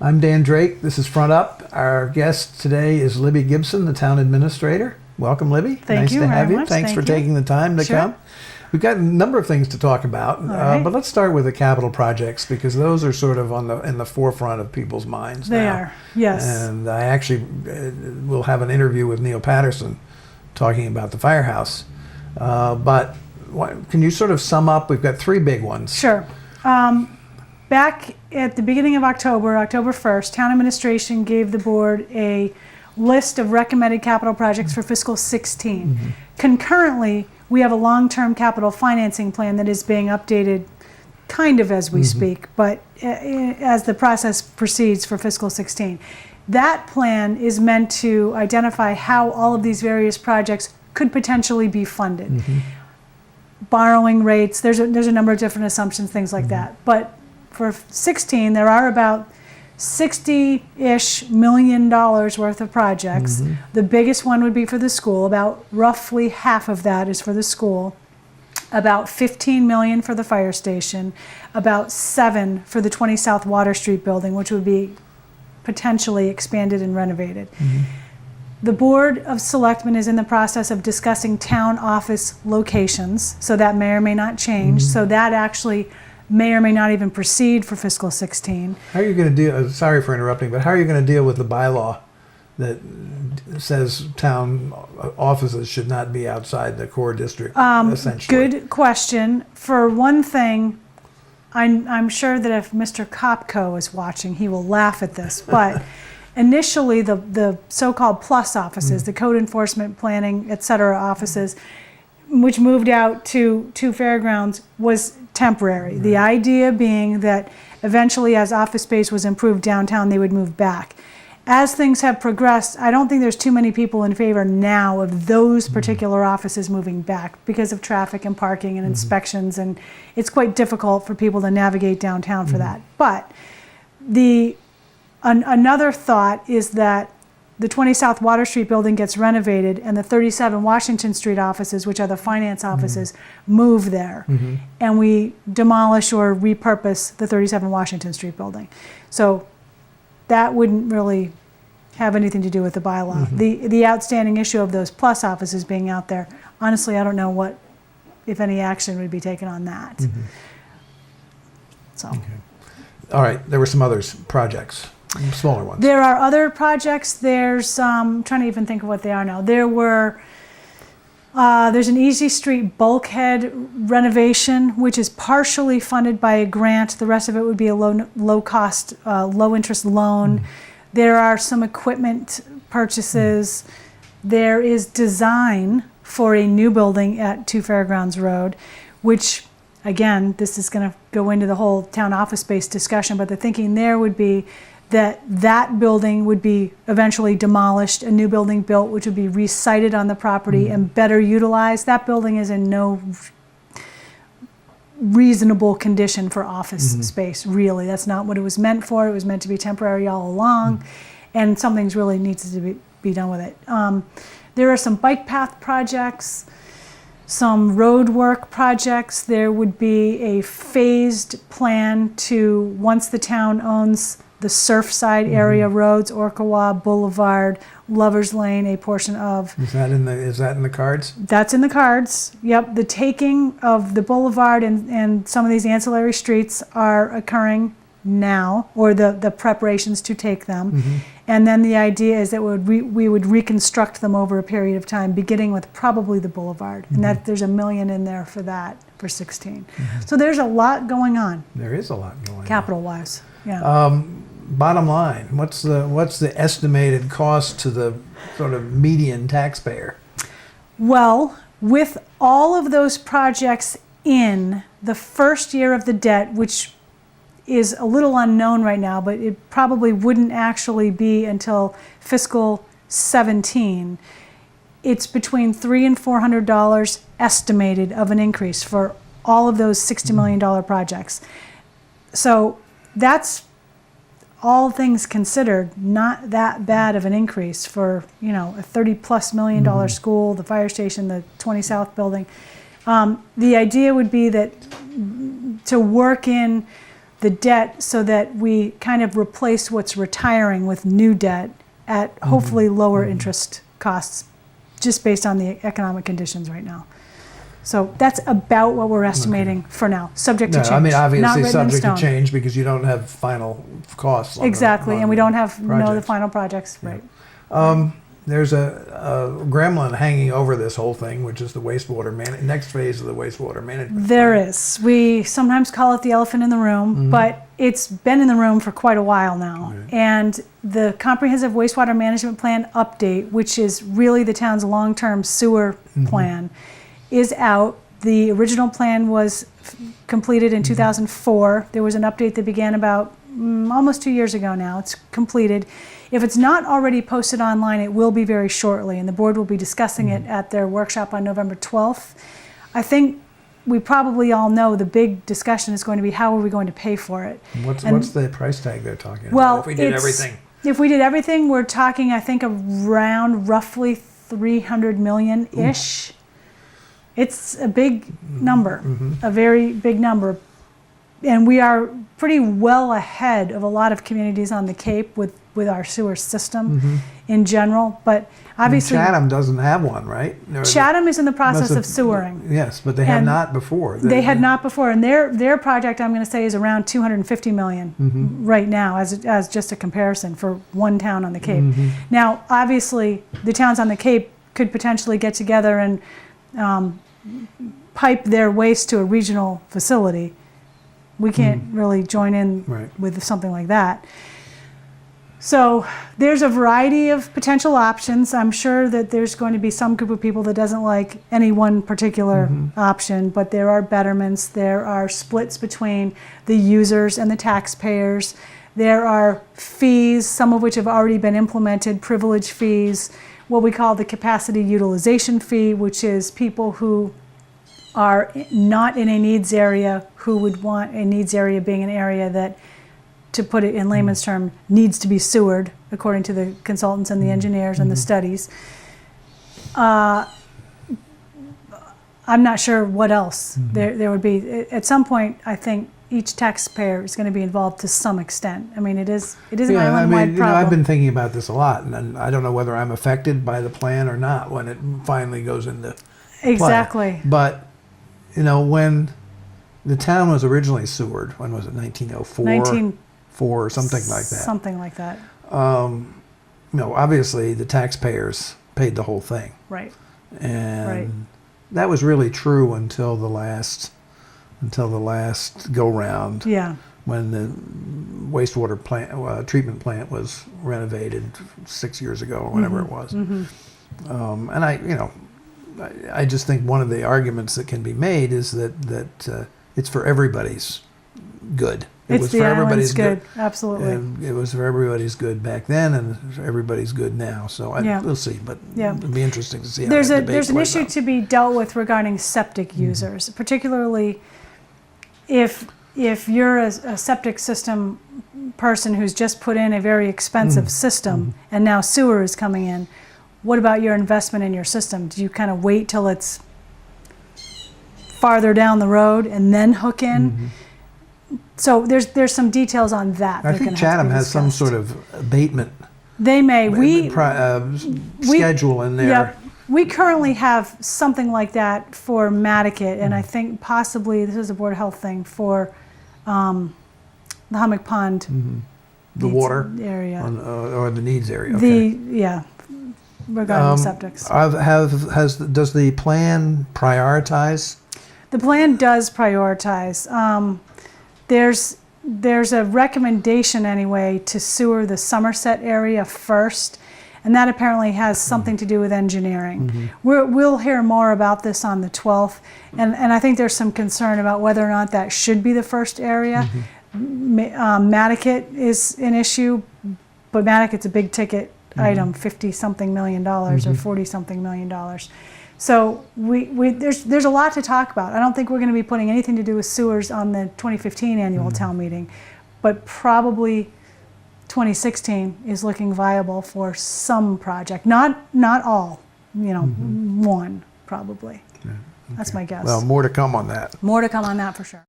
I'm Dan Drake. This is Front Up. Our guest today is Libby Gibson, the town administrator. Welcome, Libby. Thank you Nice to have very you. much. Thanks Thank for you. taking the time to Sure. come. We've got a number of things to talk about, right. but let's start with the capital projects because those are sort of in the forefront of people's minds They now. are, yes. And I actually will have an interview with Neil Patterson talking about the firehouse. But can you sort of sum up? We've got three big ones. Sure. Back at the beginning of October 1st, town administration gave the board a list of recommended capital projects for fiscal 16. Mm-hmm. Concurrently, we have a long-term capital financing plan that is being updated kind of as we speak, but as the process proceeds for fiscal 16. That plan is meant to identify how all of these various projects could potentially be funded. Borrowing rates, there's a number of different assumptions, things like that. But for 16, there are about $60-ish million worth of projects. The biggest one would be for the school. About roughly half of that is for the school. About $15 million for the fire station. About $7 million for the 20 South Water Street building, which would be potentially expanded and renovated. The Board of Selectmen is in the process of discussing town office locations, so that may or may not change. So that actually may or may not even proceed for fiscal 16. How are you going to deal? Sorry for interrupting, but how are you going to deal with the bylaw that says town offices should not be outside the core district? Essentially, Good question. For one thing, I'm sure that if Mr. Kopko is watching, he will laugh at this, but initially the so-called plus offices, the code enforcement, planning, et cetera offices, which moved out to fairgrounds, was temporary. The idea being that eventually as office space was improved downtown, they would move back. As things have progressed, I don't think there's too many people in favor now of those particular offices moving back because of traffic and parking and inspections, and it's quite difficult for people to navigate downtown for that. But another thought is that the 20 South Water Street building gets renovated and the 37 Washington Street offices, which are the finance offices, move there. And we demolish or repurpose the 37 Washington Street building. So that wouldn't really have anything to do with the bylaw. The outstanding issue of those plus offices being out there, honestly, I don't know what, if any action would be taken on that. So. Okay. All right, there were some others, projects. Smaller ones. There are other projects. There's trying to even think of what they are now. There's an Easy Street bulkhead renovation, which is partially funded by a grant. The rest of it would be a low cost, low interest loan. There are some equipment purchases. There is design for a new building at 2 Fairgrounds Road, which, again, this is going to go into the whole town office space discussion, but the thinking there would be that building would be eventually demolished, a new building built, which would be resited on the property and better utilized. That building is in no reasonable condition for office space, really. That's not what it was meant for. It was meant to be temporary all along, and something's really needs to be done with it. There are some bike path projects, some road work projects. There would be a phased plan to, once the town owns the Surfside area roads, Orkawa Boulevard, Lovers Lane, a portion of. Is that in the cards? That's in the cards. Yep, the taking of the boulevard and some of these ancillary streets are occurring now, or the preparations to take them. And then the idea is that we would reconstruct them over a period of time, beginning with probably the boulevard, and that there's $1 million in there for that for 16. So there's a lot going on. There is a lot going on. Capital-wise, yeah. Bottom line, what's the estimated cost to the sort of median taxpayer? Well, with all of those projects in the first year of the debt, which is a little unknown right now, but it probably wouldn't actually be until fiscal 17, it's between $300 and $400 estimated of an increase for all of those $60 million projects. So that's, all things considered, not that bad of an increase for, a $30+ million school, the fire station, the 20 South building. The idea would be that to work in the debt so that we kind of replace what's retiring with new debt at hopefully lower interest costs, just based on the economic conditions right now. So that's about what we're estimating for now, subject to No, change. I mean, Not obviously written in subject to stone. change because you don't have final costs. On Exactly, on and we don't have the projects. final projects, right? There's a gremlin hanging over this whole thing, which is the wastewater next phase of the wastewater management. There is. We sometimes call it the elephant in the room, but it's been in the room for quite a while now. Right. And the comprehensive wastewater management plan update, which is really the town's long-term sewer plan, is out. The original plan was completed in 2004. There was an update that began about almost 2 years ago now. It's completed. If it's not already posted online, it will be very shortly, and the board will be discussing it at their workshop on November 12th. I think we probably all know the big discussion is going to be how are we going to pay for it. What's the price tag they're talking about? Well, If we did it's- everything. If we did everything, we're talking, I think, around roughly 300 million-ish. It's a big number, a very big number. And we are pretty well ahead of a lot of communities on the Cape with our sewer system in general. But obviously, Chatham doesn't have one, right? Or Chatham is in the process must have- of sewering. Yes, but they have And not before. They had not before, and their project, I'm going to say, is around 250 million right now, as just a comparison for one town on the Cape. Now, obviously, the towns on the Cape could potentially get together and pipe their waste to a regional facility. We can't really join in Right. with something like that. So there's a variety of potential options. I'm sure that there's going to be some group of people that doesn't like any one particular option, but there are betterments. There are splits between the users and the taxpayers. There are fees, some of which have already been implemented, privilege fees, what we call the capacity utilization fee, which is people who are not in a needs area who would want a needs area being an area that, to put it in layman's term, needs to be sewered according to the consultants and the engineers and the studies. I'm not sure what else there would be. At some point, I think each taxpayer is going to be involved to some extent. I mean, it is an island-wide problem. I've been thinking about this a lot, and I don't know whether I'm affected by the plan or not when it finally goes into play. Exactly. But when the town was originally sewered, when was it? 1904, or something like that. Something like that. Obviously the taxpayers paid the whole thing, Right. and Right. that was really true until the last go round. Yeah. When the wastewater plant, treatment plant was renovated 6 years ago or whatever it was. And I just think one of the arguments that can be made is that it's for everybody's good. It's the island's good. Absolutely. And it was for everybody's good back then, and it's for everybody's good now. So we'll see, but it'll be interesting to see how There's that debate an plays issue out. to be dealt with regarding septic users, particularly if you're a septic system person who's just put in a very expensive system and now sewer is coming in. What about your investment in your system? Do you kind of wait till it's farther down the road and then hook in? So there's some details on that. I think Chatham has some sort of abatement They may. schedule in there. Yeah, we currently have something like that for Matticat, and I think possibly this is a Board of Health thing for the Hummock Pond The needs water area. or the needs area. Okay. Regarding septics. Does the plan prioritize? The plan does prioritize. There's a recommendation anyway to sewer the Somerset area first, and that apparently has something to do with engineering. We'll hear more about this on the 12th, and I think there's some concern about whether or not that should be the first area. Matticat is an issue, but Matticat's a big ticket item, $50-something million or $40-something million. So there's a lot to talk about. I don't think we're going to be putting anything to do with sewers on the 2015 annual town meeting, but probably 2016 is looking viable for some project. Not all, one probably. Yeah, okay. That's my guess. Well, more to come on that. More to come on that for sure.